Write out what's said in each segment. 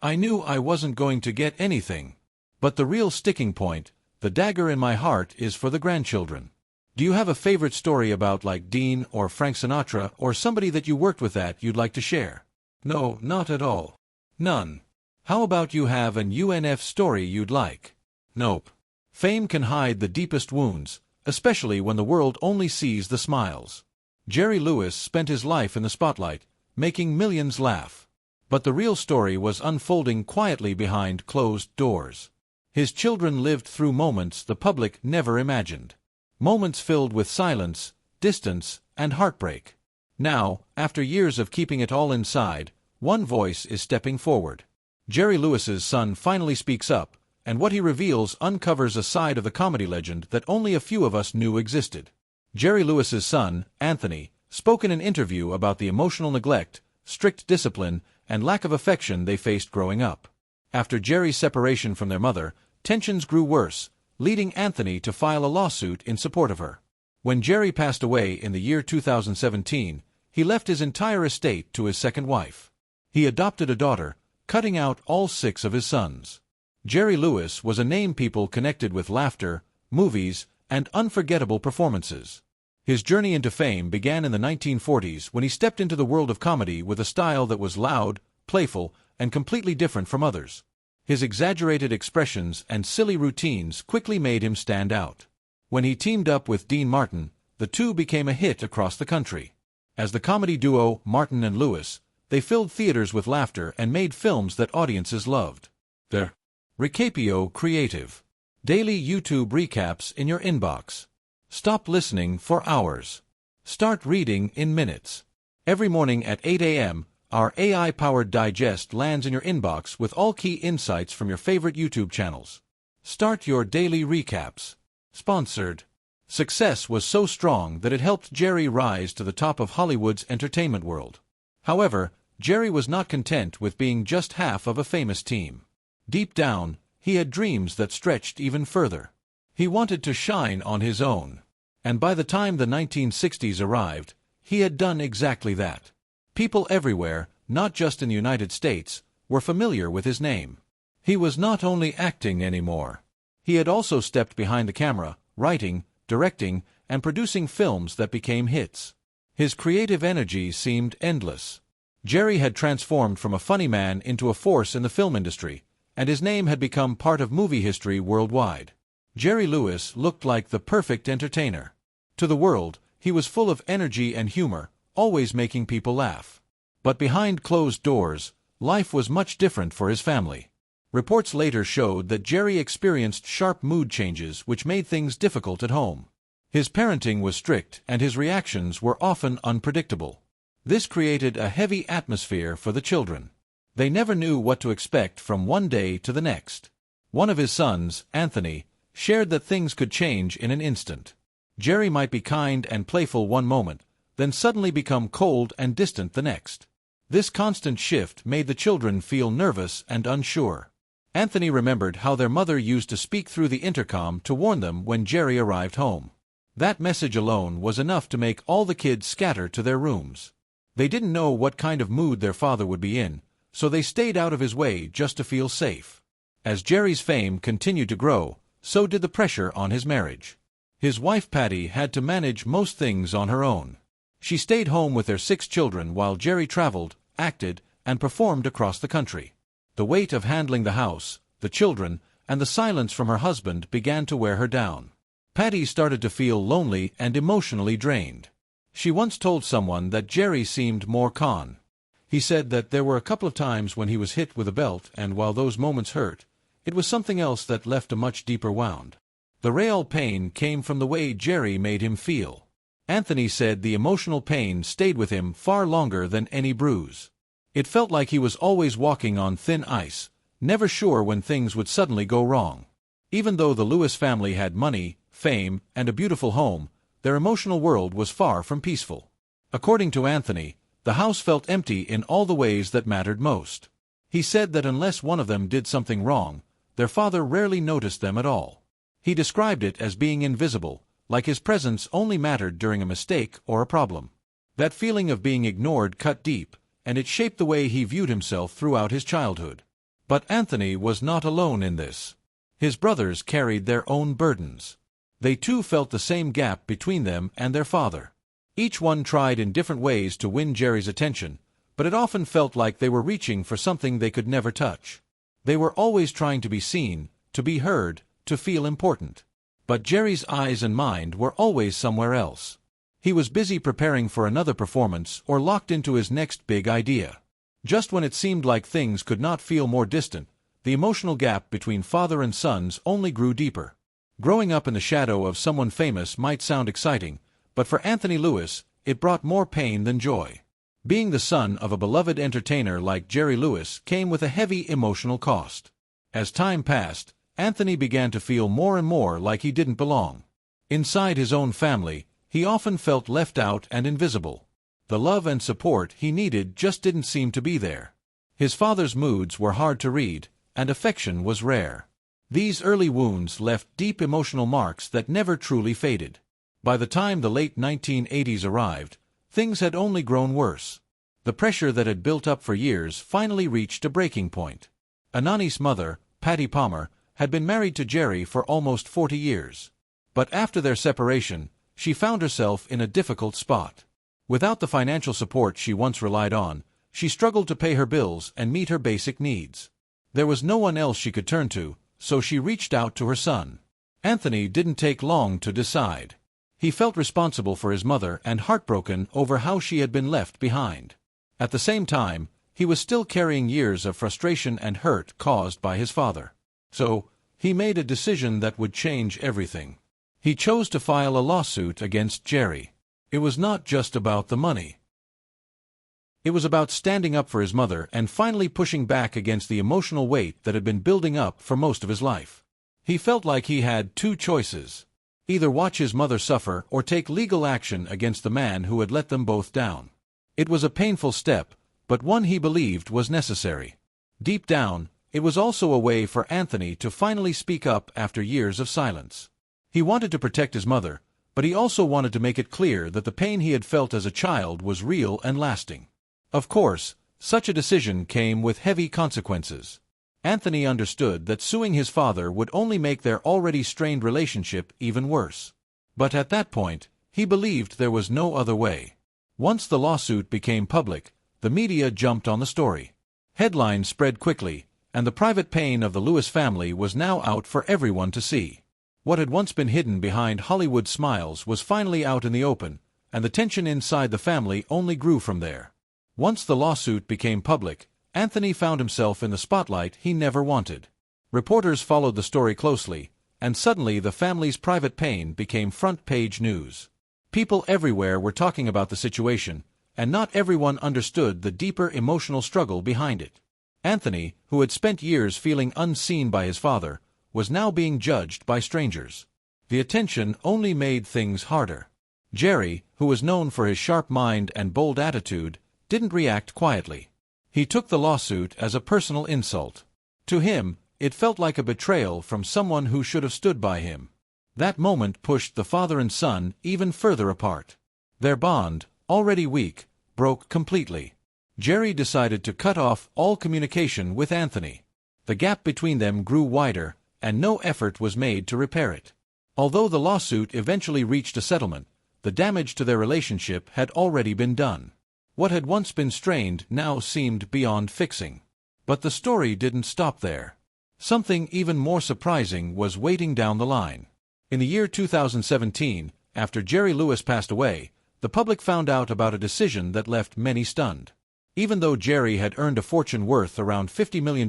I knew I wasn't going to get anything. But the real sticking point, the dagger in my heart, is for the grandchildren. Do you have a favorite story about like Dean or Frank Sinatra or somebody that you worked with that you'd like to share? No, not at all. None. How about you have an UNF story you'd like? Nope. Fame can hide the deepest wounds, especially when the world only sees the smiles. Jerry Lewis spent his life in the spotlight, making millions laugh. But the real story was unfolding quietly behind closed doors. His children lived through moments the public never imagined. Moments filled with silence, distance, and heartbreak. Now, after years of keeping it all inside, one voice is stepping forward. Jerry Lewis's son finally speaks up, and what he reveals uncovers a side of the comedy legend that only a few of us knew existed. Jerry Lewis's son, Anthony, spoke in an interview about the emotional neglect, strict discipline, and lack of affection they faced growing up. After Jerry's separation from their mother, tensions grew worse, leading Anthony to file a lawsuit in support of her. When Jerry passed away in the year 2017, he left his entire estate to his second wife. He adopted a daughter, cutting out all 6 of his sons. Jerry Lewis was a name people connected with laughter, movies, and unforgettable performances. His journey into fame began in the 1940s when he stepped into the world of comedy with a style that was loud, playful, and completely different from others. His exaggerated expressions and silly routines quickly made him stand out. When he teamed up with Dean Martin, the two became a hit across the country. As the comedy duo Martin and Lewis, they filled theaters with laughter and made films that audiences loved. The Recapio Creative. Daily YouTube recaps in your inbox. Stop listening for hours. Start reading in minutes. Every morning at 8 a.m., our AI-powered digest lands in your inbox with all key insights from your favorite YouTube channels. Start your daily recaps. Sponsored. Success was so strong that it helped Jerry rise to the top of Hollywood's entertainment world. However, Jerry was not content with being just half of a famous team. Deep down, he had dreams that stretched even further. He wanted to shine on his own. And by the time the 1960s arrived, he had done exactly that. People everywhere, not just in the United States, were familiar with his name. He was not only acting anymore. He had also stepped behind the camera, writing, directing, and producing films that became hits. His creative energy seemed endless. Jerry had transformed from a funny man into a force in the film industry, and his name had become part of movie history worldwide. Jerry Lewis looked like the perfect entertainer. To the world, he was full of energy and humor, always making people laugh. But behind closed doors, life was much different for his family. Reports later showed that Jerry experienced sharp mood changes which made things difficult at home. His parenting was strict and his reactions were often unpredictable. This created a heavy atmosphere for the children. They never knew what to expect from one day to the next. One of his sons, Anthony, shared that things could change in an instant. Jerry might be kind and playful one moment, then suddenly become cold and distant the next. This constant shift made the children feel nervous and unsure. Anthony remembered how their mother used to speak through the intercom to warn them when Jerry arrived home. That message alone was enough to make all the kids scatter to their rooms. They didn't know what kind of mood their father would be in, so they stayed out of his way just to feel safe. As Jerry's fame continued to grow, so did the pressure on his marriage. His wife Patty had to manage most things on her own. She stayed home with their 6 children while Jerry traveled, acted, and performed across the country. The weight of handling the house, the children, and the silence from her husband began to wear her down. Patty started to feel lonely and emotionally drained. She once told someone that Jerry seemed more calm. He said that there were a couple of times when he was hit with a belt, and while those moments hurt, it was something else that left a much deeper wound. The real pain came from the way Jerry made him feel. Anthony said the emotional pain stayed with him far longer than any bruise. It felt like he was always walking on thin ice, never sure when things would suddenly go wrong. Even though the Lewis family had money, fame, and a beautiful home, their emotional world was far from peaceful. According to Anthony, the house felt empty in all the ways that mattered most. He said that unless one of them did something wrong, their father rarely noticed them at all. He described it as being invisible, like his presence only mattered during a mistake or a problem. That feeling of being ignored cut deep, and it shaped the way he viewed himself throughout his childhood. But Anthony was not alone in this. His brothers carried their own burdens. They too felt the same gap between them and their father. Each one tried in different ways to win Jerry's attention, but it often felt like they were reaching for something they could never touch. They were always trying to be seen, to be heard, to feel important. But Jerry's eyes and mind were always somewhere else. He was busy preparing for another performance or locked into his next big idea. Just when it seemed like things could not feel more distant, the emotional gap between father and sons only grew deeper. Growing up in the shadow of someone famous might sound exciting, but for Anthony Lewis, it brought more pain than joy. Being the son of a beloved entertainer like Jerry Lewis came with a heavy emotional cost. As time passed, Anthony began to feel more and more like he didn't belong. Inside his own family, he often felt left out and invisible. The love and support he needed just didn't seem to be there. His father's moods were hard to read, and affection was rare. These early wounds left deep emotional marks that never truly faded. By the time the late 1980s arrived, things had only grown worse. The pressure that had built up for years finally reached a breaking point. Anani's mother, Patty Palmer, had been married to Jerry for almost 40 years. But after their separation, she found herself in a difficult spot. Without the financial support she once relied on, she struggled to pay her bills and meet her basic needs. There was no one else she could turn to, so she reached out to her son. Anthony didn't take long to decide. He felt responsible for his mother and heartbroken over how she had been left behind. At the same time, he was still carrying years of frustration and hurt caused by his father. So, he made a decision that would change everything. He chose to file a lawsuit against Jerry. It was not just about the money. It was about standing up for his mother and finally pushing back against the emotional weight that had been building up for most of his life. He felt like he had two choices: either watch his mother suffer or take legal action against the man who had let them both down. It was a painful step, but one he believed was necessary. Deep down, it was also a way for Anthony to finally speak up after years of silence. He wanted to protect his mother, but he also wanted to make it clear that the pain he had felt as a child was real and lasting. Of course, such a decision came with heavy consequences. Anthony understood that suing his father would only make their already strained relationship even worse. But at that point, he believed there was no other way. Once the lawsuit became public, the media jumped on the story. Headlines spread quickly, and the private pain of the Lewis family was now out for everyone to see. What had once been hidden behind Hollywood smiles was finally out in the open, and the tension inside the family only grew from there. Once the lawsuit became public, Anthony found himself in the spotlight he never wanted. Reporters followed the story closely, and suddenly the family's private pain became front-page news. People everywhere were talking about the situation, and not everyone understood the deeper emotional struggle behind it. Anthony, who had spent years feeling unseen by his father, was now being judged by strangers. The attention only made things harder. Jerry, who was known for his sharp mind and bold attitude, didn't react quietly. He took the lawsuit as a personal insult. To him, it felt like a betrayal from someone who should have stood by him. That moment pushed the father and son even further apart. Their bond, already weak, broke completely. Jerry decided to cut off all communication with Anthony. The gap between them grew wider, and no effort was made to repair it. Although the lawsuit eventually reached a settlement, the damage to their relationship had already been done. What had once been strained now seemed beyond fixing. But the story didn't stop there. Something even more surprising was waiting down the line. In the year 2017, after Jerry Lewis passed away, the public found out about a decision that left many stunned. Even though Jerry had earned a fortune worth around $50 million,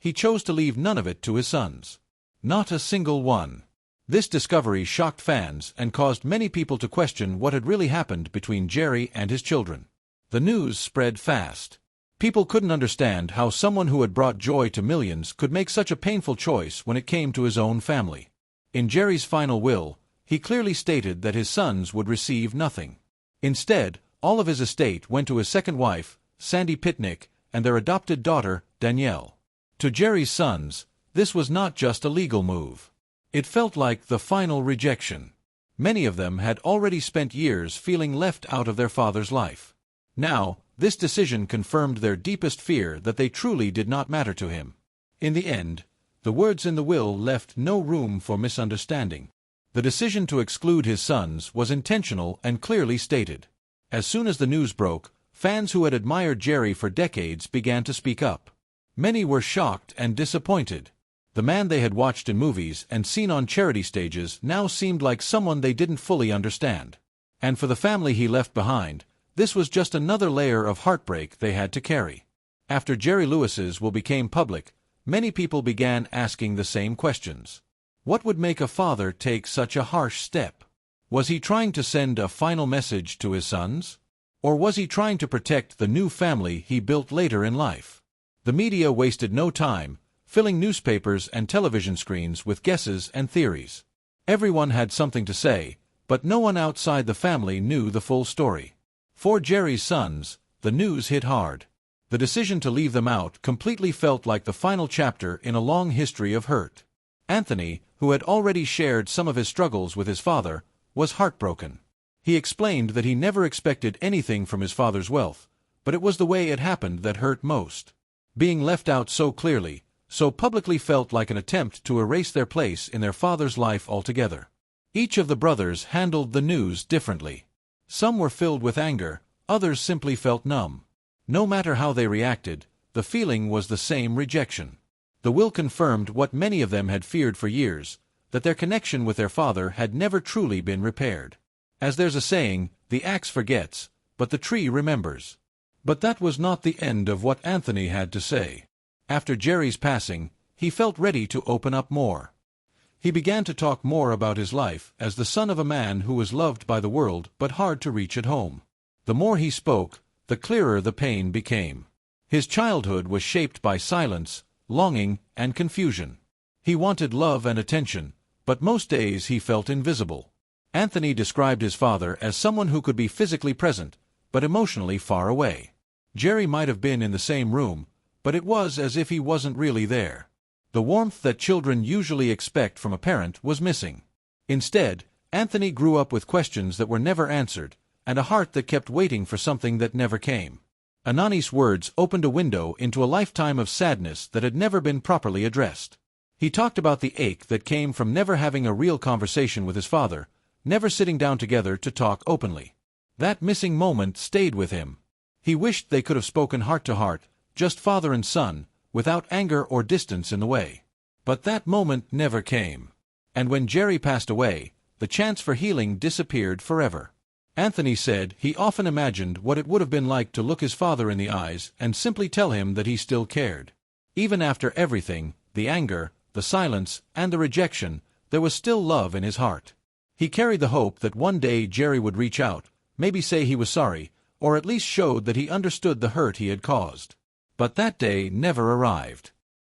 he chose to leave none of it to his sons. Not a single one. This discovery shocked fans and caused many people to question what had really happened between Jerry and his children. The news spread fast. People couldn't understand how someone who had brought joy to millions could make such a painful choice when it came to his own family. In Jerry's final will, he clearly stated that his sons would receive nothing. Instead, all of his estate went to his second wife, Sandy Pitnick, and their adopted daughter, Danielle. To Jerry's sons, this was not just a legal move. It felt like the final rejection. Many of them had already spent years feeling left out of their father's life. Now, This decision confirmed their deepest fear that they truly did not matter to him. In the end, the words in the will left no room for misunderstanding. The decision to exclude his sons was intentional and clearly stated. As soon as the news broke, fans who had admired Jerry for decades began to speak up. Many were shocked and disappointed. The man they had watched in movies and seen on charity stages now seemed like someone they didn't fully understand. And for the family he left behind, this was just another layer of heartbreak they had to carry. After Jerry Lewis's will became public, many people began asking the same questions. What would make a father take such a harsh step? Was he trying to send a final message to his sons? Or was he trying to protect the new family he built later in life? The media wasted no time, filling newspapers and television screens with guesses and theories. Everyone had something to say, but no one outside the family knew the full story. For Jerry's sons, the news hit hard. The decision to leave them out completely felt like the final chapter in a long history of hurt. Anthony, who had already shared some of his struggles with his father, was heartbroken. He explained that he never expected anything from his father's wealth, but it was the way it happened that hurt most. Being left out so clearly, so publicly felt like an attempt to erase their place in their father's life altogether. Each of the brothers handled the news differently. Some were filled with anger, others simply felt numb. No matter how they reacted, the feeling was the same: rejection. The will confirmed what many of them had feared for years, that their connection with their father had never truly been repaired. As there's a saying, the axe forgets, but the tree remembers. But that was not the end of what Anthony had to say. After Jerry's passing, he felt ready to open up more. He began to talk more about his life as the son of a man who was loved by the world but hard to reach at home. The more he spoke, the clearer the pain became. His childhood was shaped by silence, longing, and confusion. He wanted love and attention, but most days he felt invisible. Anthony described his father as someone who could be physically present, but emotionally far away. Jerry might have been in the same room, but it was as if he wasn't really there. The warmth that children usually expect from a parent was missing. Instead, Anthony grew up with questions that were never answered, and a heart that kept waiting for something that never came. Anani's words opened a window into a lifetime of sadness that had never been properly addressed. He talked about the ache that came from never having a real conversation with his father, never sitting down together to talk openly. That missing moment stayed with him. He wished they could have spoken heart to heart, just father and son, without anger or distance in the way. But that moment never came. And when Jerry passed away, the chance for healing disappeared forever. Anthony said he often imagined what it would have been like to look his father in the eyes and simply tell him that he still cared. Even after everything, the anger, the silence, and the rejection, there was still love in his heart. He carried the hope that one day Jerry would reach out, maybe say he was sorry, or at least showed that he understood the hurt he had caused. But that day never arrived.